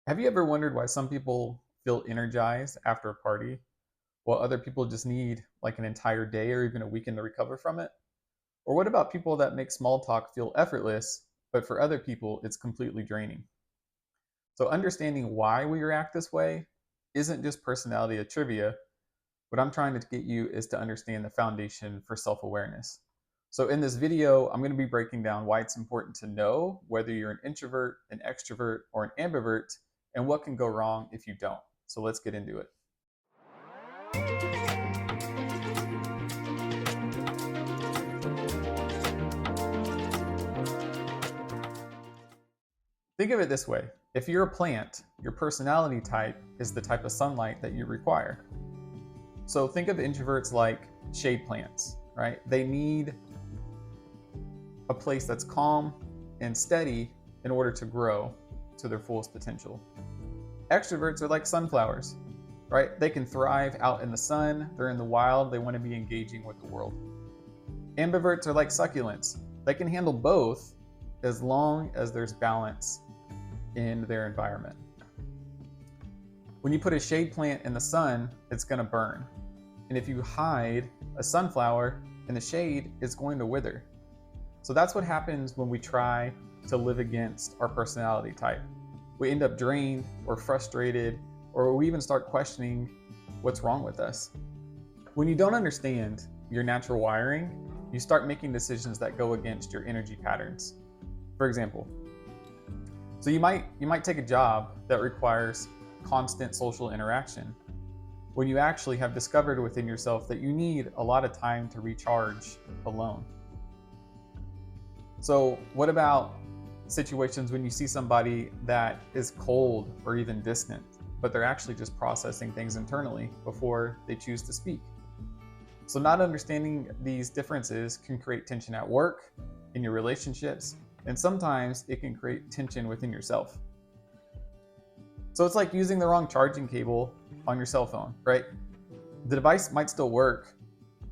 Have you ever wondered why some people feel energized after a party while other people just need like an entire day or even a weekend to recover from it? Or what about people that make small talk feel effortless, but for other people it's completely draining? So, understanding why we react this way isn't just personality or trivia. What I'm trying to get you is to understand the foundation for self awareness. So, in this video, I'm going to be breaking down why it's important to know whether you're an introvert, an extrovert, or an ambivert, and what can go wrong if you don't. So, let's get into it. Think of it this way: if you're a plant, your personality type is the type of sunlight that you require. So, think of introverts like shade plants, right? They need a place that's calm and steady in order to grow to their fullest potential. Extroverts are like sunflowers, right? They can thrive out in the sun, they're in the wild, they want to be engaging with the world. Ambiverts are like succulents. They can handle both as long as there's balance in their environment. When you put a shade plant in the sun, it's going to burn. And if you hide a sunflower in the shade, it's going to wither. So that's what happens when we try to live against our personality type. We end up drained or frustrated, or we even start questioning what's wrong with us. When you don't understand your natural wiring, you start making decisions that go against your energy patterns. For example, so you might take a job that requires constant social interaction when you actually have discovered within yourself that you need a lot of time to recharge alone. So, what about situations when you see somebody that is cold or even distant, but they're actually just processing things internally before they choose to speak? So, not understanding these differences can create tension at work, in your relationships, and sometimes it can create tension within yourself. So, it's like using the wrong charging cable on your cell phone, right? The device might still work,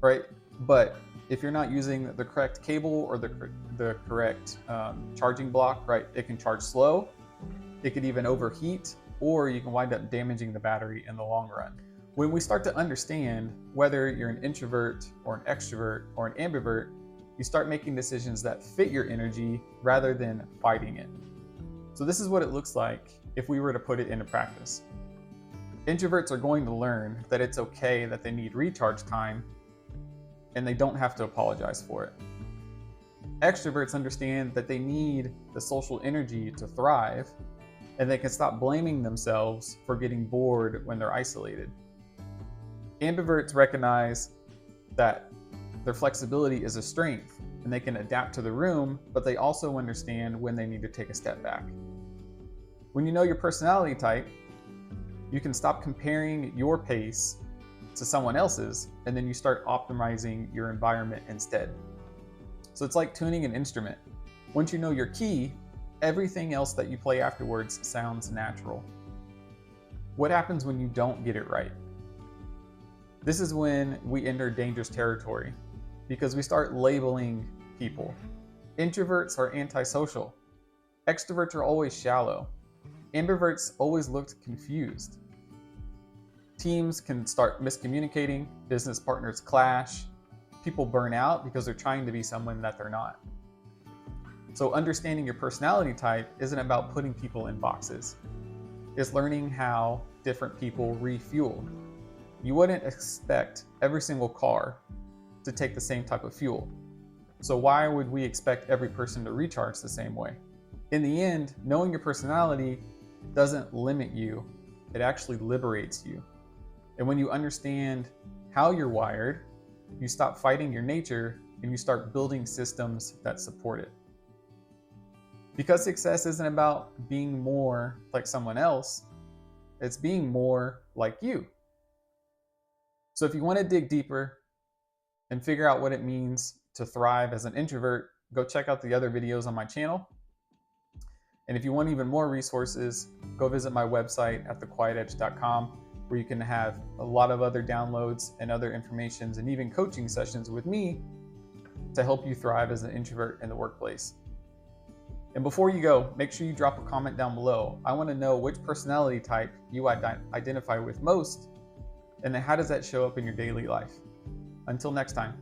right? But if you're not using the correct cable or the correct charging block, right, it can charge slow, it could even overheat, or you can wind up damaging the battery in the long run. When we start to understand whether you're an introvert or an extrovert or an ambivert, you start making decisions that fit your energy rather than fighting it. So this is what it looks like if we were to put it into practice. Introverts are going to learn that it's okay that they need recharge time and they don't have to apologize for it. Extroverts understand that they need the social energy to thrive, and they can stop blaming themselves for getting bored when they're isolated. Ambiverts recognize that their flexibility is a strength and they can adapt to the room, but they also understand when they need to take a step back. When you know your personality type, you can stop comparing your pace to someone else's, and then you start optimizing your environment instead. So it's like tuning an instrument. Once you know your key, everything else that you play afterwards sounds natural. What happens when you don't get it right? This is when we enter dangerous territory because we start labeling people. Introverts are antisocial. Extroverts are always shallow. Ambiverts always looked confused. Teams can start miscommunicating, business partners clash, people burn out because they're trying to be someone that they're not. So understanding your personality type isn't about putting people in boxes. It's learning how different people refuel. You wouldn't expect every single car to take the same type of fuel. So why would we expect every person to recharge the same way? In the end, knowing your personality doesn't limit you, it actually liberates you. And when you understand how you're wired, you stop fighting your nature and you start building systems that support it. Because success isn't about being more like someone else, it's being more like you. So if you want to dig deeper and figure out what it means to thrive as an introvert, go check out the other videos on my channel. And if you want even more resources, go visit my website at thequietedge.com, where you can have a lot of other downloads and other informations and even coaching sessions with me to help you thrive as an introvert in the workplace. And before you go, make sure you drop a comment down below. I want to know which personality type you identify with most, and then how does that show up in your daily life. Until next time.